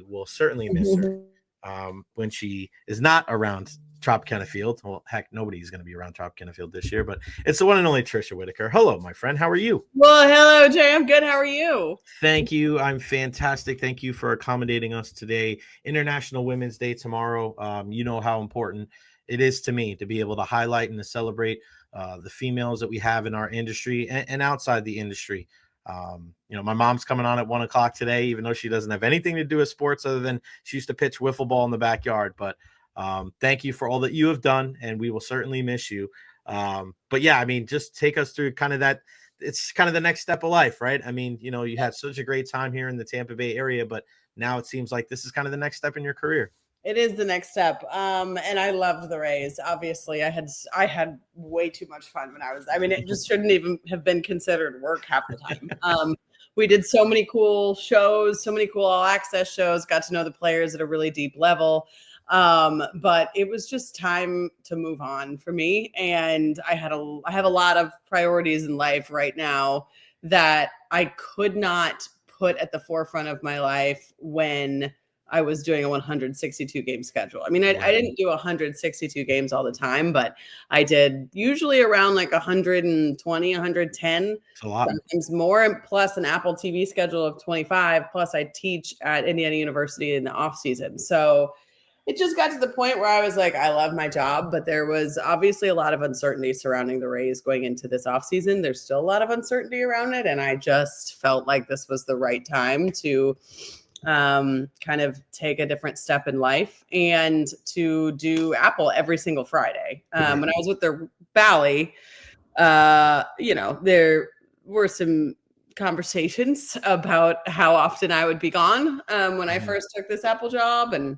will certainly miss her when she is not around Tropicana Field. Well, heck, nobody's going to be around Tropicana Field this year, but it's the one and only Tricia Whitaker. Hello, my friend. How are you? Well, hello, Jay. I'm good. How are you? Thank you. I'm fantastic. Thank you for accommodating us today. International Women's Day tomorrow. You know how important it is to me to be able to highlight and to celebrate the females that we have in our industry and outside the industry. My mom's coming on at 1:00 today, even though she doesn't have anything to do with sports other than she used to pitch wiffle ball in the backyard. But thank you for all that you have done, and we will certainly miss you. But yeah, I mean, just take us through kind of that. It's kind of the next step of life, right? I mean, you had such a great time here in the Tampa Bay area, but now it seems like this is kind of the next step in your career. It is the next step. And I loved the Rays. Obviously, I had way too much fun when it just shouldn't even have been considered work half the time. We did so many cool shows, so many cool all access shows, got to know the players at a really deep level. But it was just time to move on for me. And I have a lot of priorities in life right now that I could not put at the forefront of my life when I was doing a 162 game schedule. I mean, I didn't do 162 games all the time, but I did usually around like 120, 110, It's a lot. Sometimes more, and plus an Apple TV schedule of 25. Plus I teach at Indiana University in the off season. So it just got to the point where I was like, I love my job, but there was obviously a lot of uncertainty surrounding the Rays going into this offseason. There's still a lot of uncertainty around it. And I just felt like this was the right time to kind of take a different step in life and to do Apple every single Friday. When I was with the Valley, there were some conversations about how often I would be gone when I first took this Apple job, and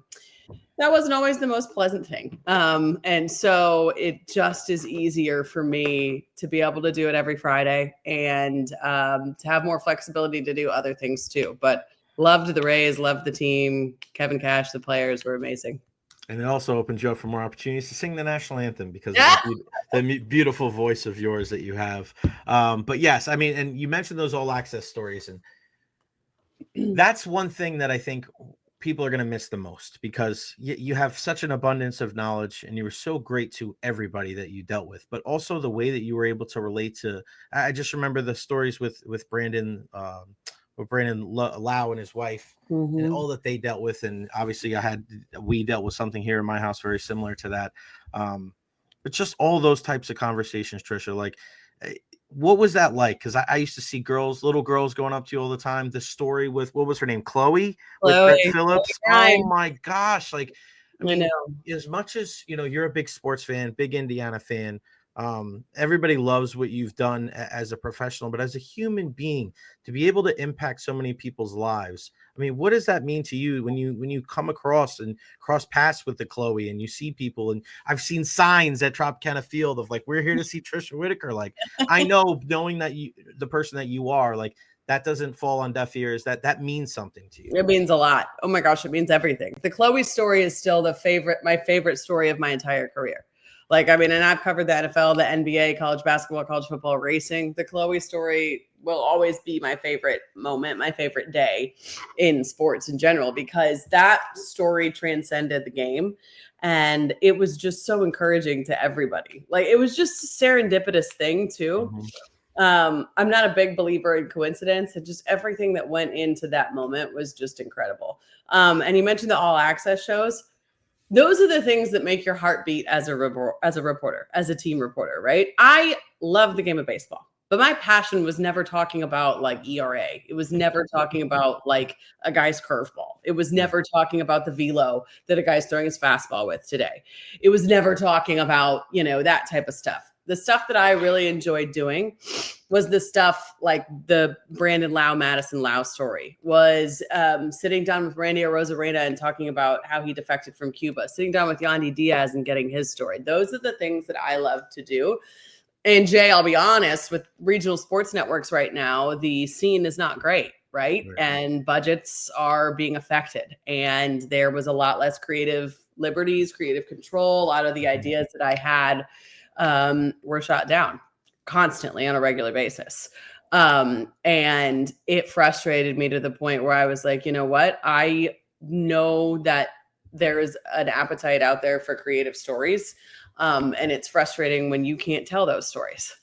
that wasn't always the most pleasant thing. And so it just is easier for me to be able to do it every Friday and to have more flexibility to do other things too. But loved the Rays, loved the team. Kevin Cash, the players were amazing. And it also opens you up for more opportunities to sing the national anthem because of the beautiful voice of yours that you have. But yes, I mean, and you mentioned those all access stories, and that's one thing that I think people are going to miss the most because you have such an abundance of knowledge and you were so great to everybody that you dealt with, but also the way that you were able to relate to. I just remember the stories with Brandon, Lau and his wife and all that they dealt with. And obviously we dealt with something here in my house very similar to that. But just all those types of conversations, Tricia, like what was that like? Because I used to see little girls going up to you all the time. The story with, what was her name? Chloe with Brett Phillips. Oh my gosh. Like, I know. As much as, you're a big sports fan, big Indiana fan, everybody loves what you've done as a professional, but as a human being, to be able to impact so many people's lives. I mean, what does that mean to you when you come across and cross paths with the Chloe and you see people? And I've seen signs at Tropicana Field of like, we're here to see Tricia Whitaker. Like, I know, knowing that the person that you are, like, that doesn't fall on deaf ears. That means something to you. It means a lot. Oh my gosh, it means everything. The Chloe story is still my favorite story of my entire career. Like, I mean, and I've covered the NFL, the NBA, college basketball, college football, racing. The Chloe story will always be my favorite moment, my favorite day in sports in general, because that story transcended the game. And it was just so encouraging to everybody. Like, it was just a serendipitous thing too. I'm not a big believer in coincidence, and just everything that went into that moment was just incredible. And you mentioned the all access shows. Those are the things that make your heart beat as a reporter, as a team reporter, right? I love the game of baseball, but my passion was never talking about like ERA. It was never talking about like a guy's curveball. It was never talking about the velo that a guy's throwing his fastball with today. It was never talking about, that type of stuff. The stuff that I really enjoyed doing was the stuff like the Brandon Lau, Madison Lau story, was sitting down with Randy Arozarena and talking about how he defected from Cuba, sitting down with Yandy Diaz and getting his story. Those are the things that I love to do. And Jay, I'll be honest, with regional sports networks right now, the scene is not great, right? And budgets are being affected. And there was a lot less creative liberties, creative control. A lot of the ideas that I had were shot down constantly on a regular basis. And it frustrated me to the point where I was like, you know what? I know that there is an appetite out there for creative stories. And it's frustrating when you can't tell those stories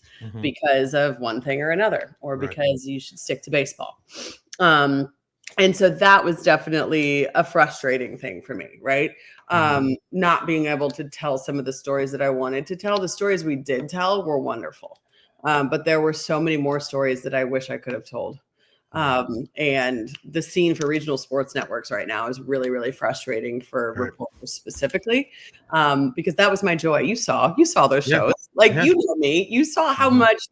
because of one thing or another, or because you should stick to baseball. And so that was definitely a frustrating thing for me, right? Not being able to tell some of the stories that I wanted to tell. The stories we did tell were wonderful. But there were so many more stories that I wish I could have told. And the scene for regional sports networks right now is really, really frustrating for reporters specifically, because that was my joy. You saw those shows. You know me. You saw how much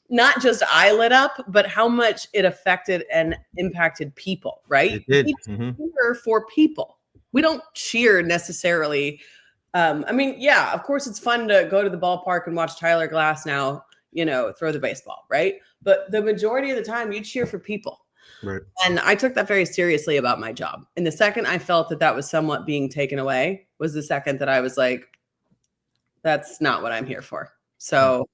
not just I lit up, but how much it affected and impacted people, right? It did. We cheer for people. We don't cheer necessarily. I mean, yeah, of course it's fun to go to the ballpark and watch Tyler Glass now, throw the baseball, right? But the majority of the time you cheer for people. Right. And I took that very seriously about my job. And the second I felt that was somewhat being taken away was the second that I was like, that's not what I'm here for. So,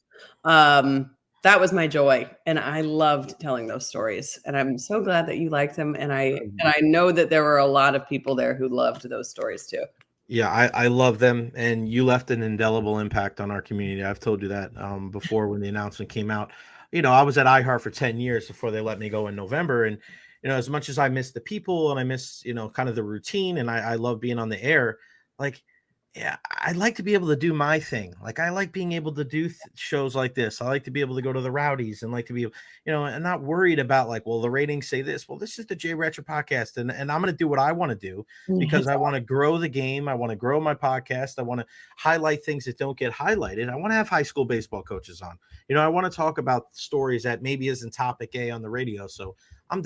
that was my joy. And I loved telling those stories. And I'm so glad that you liked them. And I know that there were a lot of people there who loved those stories too. Yeah, I love them, and you left an indelible impact on our community. I've told you that before when the announcement came out. I was at iHeart for 10 years before they let me go in November, and as much as I miss the people and I miss kind of the routine, and I love being on the air, yeah, I'd like to be able to do my thing. I like being able to do shows like this. I like to be able to go to the Rowdies and like to be, and not worried about well, the ratings say this. Well, this is the Jay Recher podcast, and I'm going to do what I want to do because I want to grow the game. I want to grow my podcast. I want to highlight things that don't get highlighted. I want to have high school baseball coaches on. I want to talk about stories that maybe isn't topic A on the radio. So I'm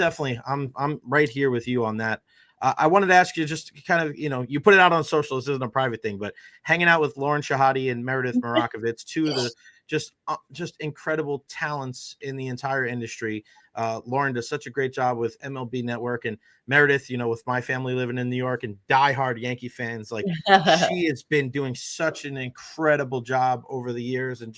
right here with you on that. I wanted to ask you just kind of, you put it out on social. This isn't a private thing, but hanging out with Lauren Shahadi and Meredith Marakovitz, two of the just incredible talents in the entire industry. Lauren does such a great job with MLB Network, and Meredith, with my family living in New York and diehard Yankee fans, she has been doing such an incredible job over the years. And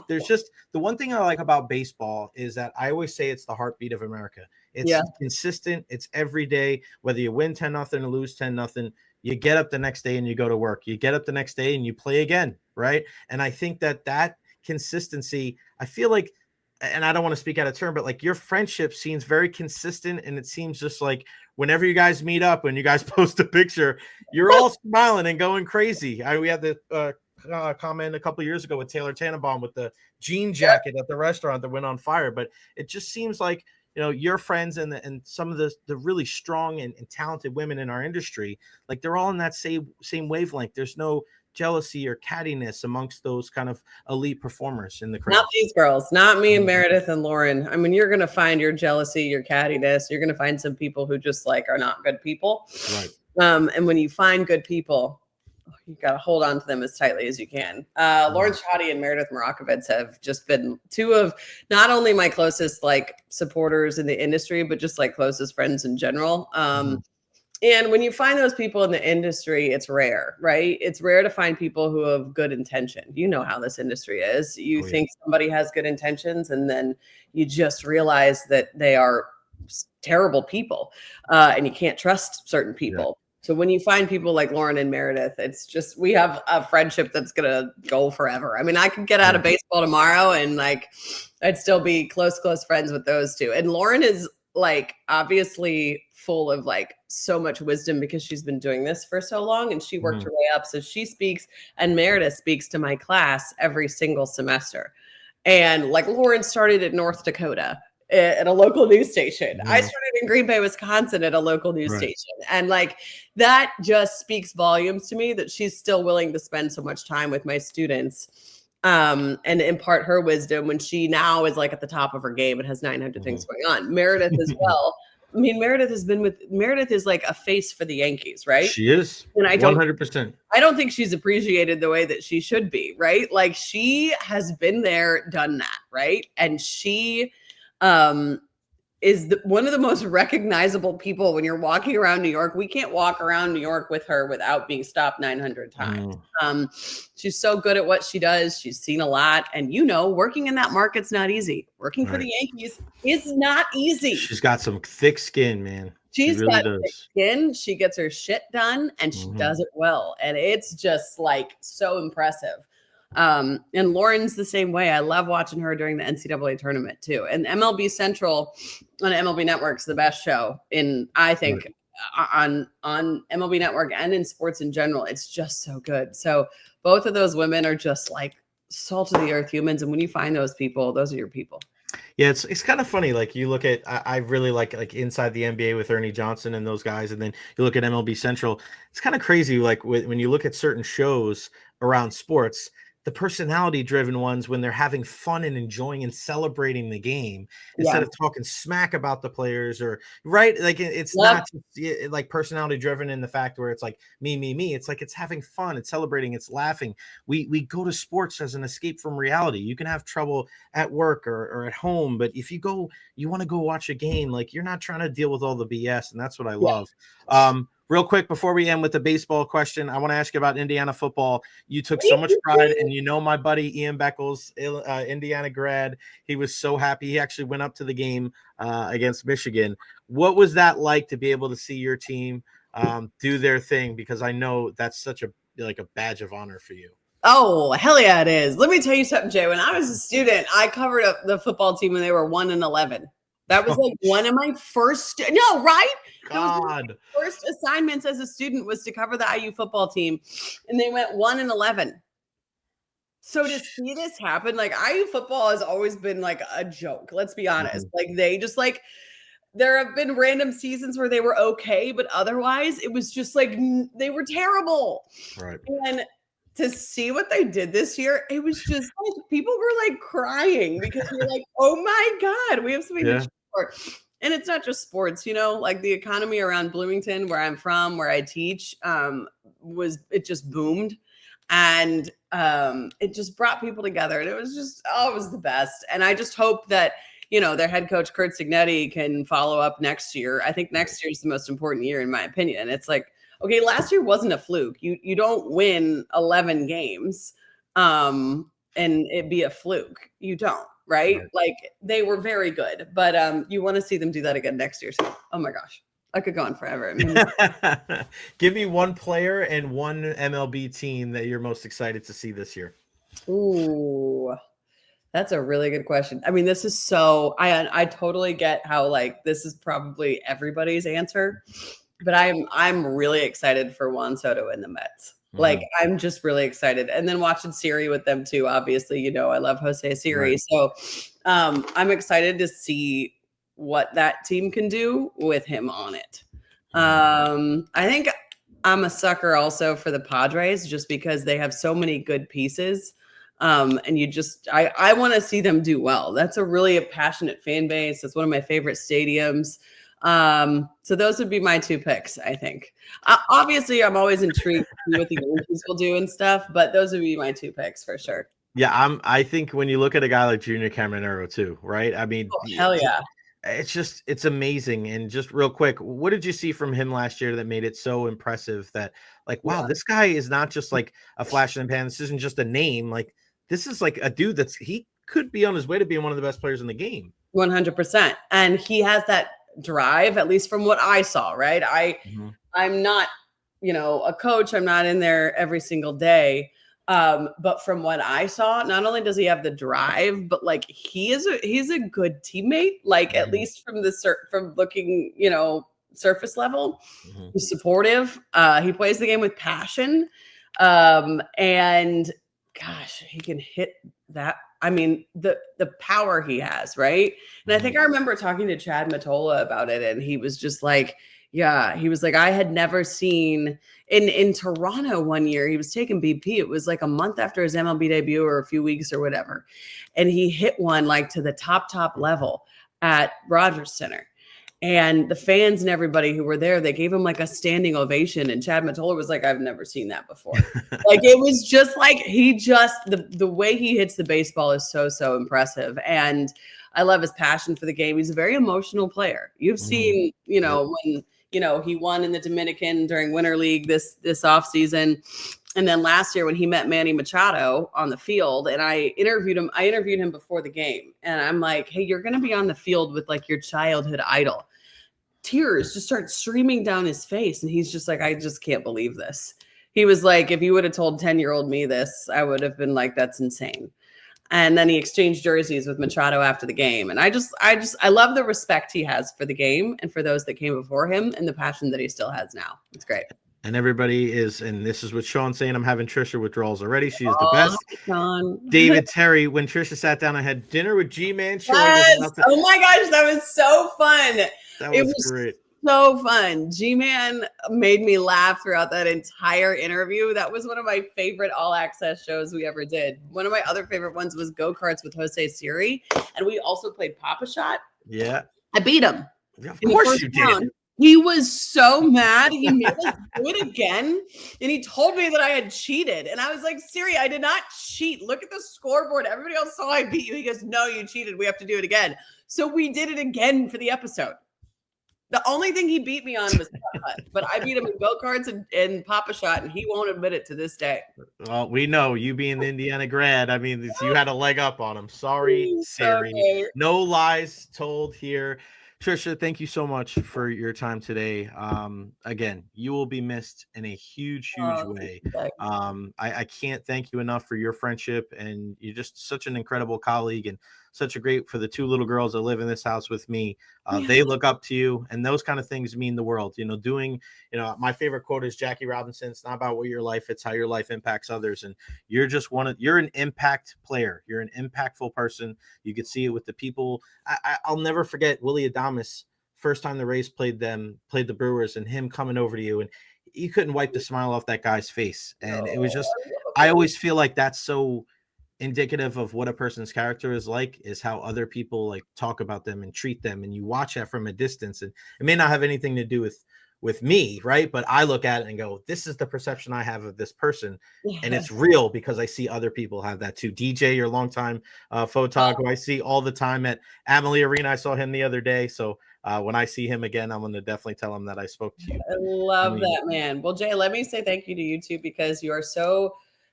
there's the one thing I like about baseball is that I always say it's the heartbeat of America. It's consistent. It's every day, whether you win 10-0 or lose 10-0, you get up the next day and you go to work. You get up the next day and you play again. Right. And I think that consistency, I feel like, and I don't want to speak out of turn, but your friendship seems very consistent. And it seems just whenever you guys meet up, when you guys post a picture, you're all smiling and going crazy. We had the comment a couple of years ago with Taylor Tannenbaum with the jean jacket at the restaurant that went on fire. But it just seems like, your friends and some of the really strong and talented women in our industry, they're all in that same wavelength. There's no jealousy or cattiness amongst those kind of elite performers in the crowd. Not these girls, not me and Meredith and Lauren. I mean, you're going to find your jealousy, your cattiness. You're going to find some people who just are not good people. Right. And when you find good people, you got to hold on to them as tightly as you can. Lauren Shahadi and Meredith Marakovitz have just been two of not only my closest supporters in the industry, but just closest friends in general. And when you find those people in the industry, it's rare, right? It's rare to find people who have good intention. You know how this industry is. You think somebody has good intentions, and then you just realize that they are terrible people, and you can't trust certain people. So when you find people like Lauren and Meredith, it's just, we have a friendship that's going to go forever. I mean, I could get out of baseball tomorrow and I'd still be close friends with those two. And Lauren is obviously full of so much wisdom because she's been doing this for so long and she worked her way up. So she speaks, and Meredith speaks to my class every single semester. And Lauren started at North Dakota at a local news station. I started in Green Bay, Wisconsin at a local news station. And that just speaks volumes to me that she's still willing to spend so much time with my students and impart her wisdom when she now is at the top of her game and has 900 things going on. Meredith as well. I mean, Meredith is a face for the Yankees, right? She is. And 100%. I don't think she's appreciated the way that she should be, right? She has been there, done that, right? And she is one of the most recognizable people when you're walking around New York. We can't walk around New York with her without being stopped 900 times. She's so good at what she does. She's seen a lot. And working in that market's not easy. Working for the Yankees is not easy. She's got some thick skin, man. She She's really got thick does. skin. She gets her shit done, and she Mhm. does it well. And it's just like so impressive. And Lauren's the same way. I love watching her during the NCAA tournament too. And MLB Central on MLB Network's the best show I think, Right. on MLB Network and in sports in general. It's just so good. So both of those women are just like salt of the earth humans. And when you find those people, those are your people. Yeah, it's kind of funny. Like you look at, I really like Inside the NBA with Ernie Johnson and those guys, and then you look at MLB Central. It's kind of crazy. Like when you look at certain shows around sports, the personality driven ones, when they're having fun and enjoying and celebrating the game Yeah. instead of talking smack about the players, or right, like it's Yep. not just, like personality driven in the fact where it's like me. It's like it's having fun, it's celebrating, it's laughing. We go to sports as an escape from reality. You can have trouble at work or at home, but if you want to go watch a game, like you're not trying to deal with all the BS, and that's what I Yeah. love. Real quick before we end with the baseball question, I want to ask you about Indiana football. You took so much pride, and my buddy Ian Beckles, Indiana grad, he was so happy. He actually went up to the game against Michigan. What was that like to be able to see your team do their thing? Because I know that's such a badge of honor for you. Oh, hell yeah, it is. Let me tell you something, Jay. When I was a student, I covered up the football team when they were 1-11. That was like one of my first, no, right? That was one of my first assignments as a student was to cover the IU football team, and they went 1-11. So to see this happen, like IU football has always been like a joke. Let's be honest. Like they just like, there have been random seasons where they were okay, but otherwise it was just like they were terrible. Right. And to see what they did this year, it was just like people were like crying because you're like, oh my God, we have something to cheer for. And it's not just sports, like the economy around Bloomington, where I'm from, where I teach, it just boomed. And it just brought people together. And it was just, it was the best. And I just hope that, their head coach, Kurt Signetti, can follow up next year. I think next year is the most important year, in my opinion. It's like, okay, last year wasn't a fluke. You don't win 11 games and it be a fluke. You don't, right? Like they were very good, but you want to see them do that again next year. So, oh my gosh, I could go on forever. I mean, give me one player and one MLB team that you're most excited to see this year. Ooh, that's a really good question. I mean, this is so, I totally get how like this is probably everybody's answer. But I'm really excited for Juan Soto and the Mets. Like I'm just really excited. And then watching Siri with them too. Obviously, I love Jose Siri. Right. So I'm excited to see what that team can do with him on it. I think I'm a sucker also for the Padres just because they have so many good pieces. And I want to see them do well. That's a really passionate fan base. It's one of my favorite stadiums. So those would be my two picks, I think. Obviously, I'm always intrigued to see what the Yankees will do and stuff, but those would be my two picks for sure. Yeah, I think when you look at a guy like Junior Caminero too, right? I mean, hell yeah. It's amazing. And just real quick, what did you see from him last year that made it so impressive that like, wow, this guy is not just like a flash in the pan. This isn't just a name. Like this is like a dude he could be on his way to being one of the best players in the game. 100%. And he has that drive, at least from what I saw, right? I'm not, a coach. I'm not in there every single day. But from what I saw, not only does he have the drive, but like he's a good teammate, like at least from from looking, surface level. He's supportive. He plays the game with passion. And gosh, he can hit that. I mean, the power he has, right? And I think I remember talking to Chad Mottola about it, and he was just like, yeah, he was like, I had never seen in Toronto one year, he was taking BP. It was like a month after his MLB debut or a few weeks or whatever. And he hit one like to the top level at Rogers Center. And the fans and everybody who were there, they gave him like a standing ovation. And Chad Mottola was like, I've never seen that before. Like it was just like the way he hits the baseball is so impressive. And I love his passion for the game. He's a very emotional player. You've seen, when he won in the Dominican during Winter League this offseason. And then last year when he met Manny Machado on the field, and I interviewed him before the game. And I'm like, hey, you're going to be on the field with like your childhood idol. tears just start streaming down his face. And he's just like, I just can't believe this. He was like, if you would have told 10-year-old me this, I would have been like, that's insane. And then he exchanged jerseys with Machado after the game. And I love the respect he has for the game and for those that came before him and the passion that he still has now. It's great. And everybody is, and this is what Sean's saying, I'm having Tricia withdrawals already. She is the best. Sean. David Terry, when Tricia sat down, I had dinner with G-Man. Yes. Oh my gosh, that was so fun. That was great. So fun. G-Man made me laugh throughout that entire interview. That was one of my favorite All Access shows we ever did. One of my other favorite ones was Go-Karts with Jose Siri. And we also played Papa Shot. Yeah. I beat him. Yeah, of course you did. He was so mad. He made us do it again. And he told me that I had cheated. And I was like, Siri, I did not cheat. Look at the scoreboard. Everybody else saw I beat you. He goes, no, you cheated. We have to do it again. So we did it again for the episode. The only thing he beat me on was putt, but I beat him in go-karts and Papa Shot, and he won't admit it to this day. Well, we know, you being the Indiana grad, I mean, you had a leg up on him. Sorry, Siri. Okay. No lies told here. Tricia, thank you so much for your time today. Again, you will be missed in a huge way. I can't thank you enough for your friendship, and you're just such an incredible colleague and such a great for the two little girls that live in this house with me. They look up to you, and those kind of things mean the world. My favorite quote is Jackie Robinson. It's not about what your life, it's how your life impacts others. And you're just you're an impact player. You're an impactful person. You could see it with the people. I'll never forget Willie Adames, first time the Rays played the Brewers, and him coming over to you, and you couldn't wipe the smile off that guy's face. And it was just, I always feel like that's so indicative of what a person's character is like, is how other people like talk about them and treat them. And you watch that from a distance, and it may not have anything to do with me, right? But I look at it and go, this is the perception I have of this person. And it's real because I see other people have that too. DJ, your longtime photog, who I see all the time at Amalie Arena. I saw him the other day. So when I see him again, I'm going to definitely tell him that I spoke to you. I love that, man. Well, Jay, let me say thank you to you too, because you are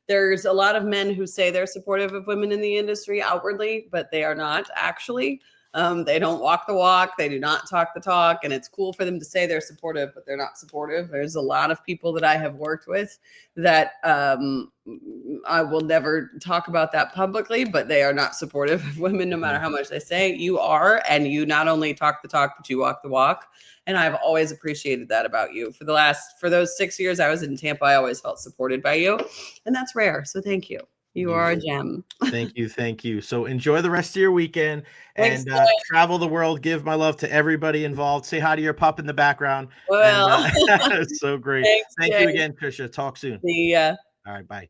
there's a lot of men who say they're supportive of women in the industry outwardly, but they are not actually. They don't walk the walk. They do not talk the talk. And it's cool for them to say they're supportive, but they're not supportive. There's a lot of people that I have worked with that I will never talk about that publicly, but they are not supportive of women, no matter how much they say. You are, and you not only talk the talk, but you walk the walk. And I've always appreciated that about you. For those 6 years I was in Tampa, I always felt supported by you. And that's rare. So thank you. You are a gem. Thank you. Thank you. So enjoy the rest of your weekend and travel the world. Give my love to everybody involved. Say hi to your pup in the background. Well, it's so great. Thank you again, Tricia. Talk soon. See ya. All right. Bye.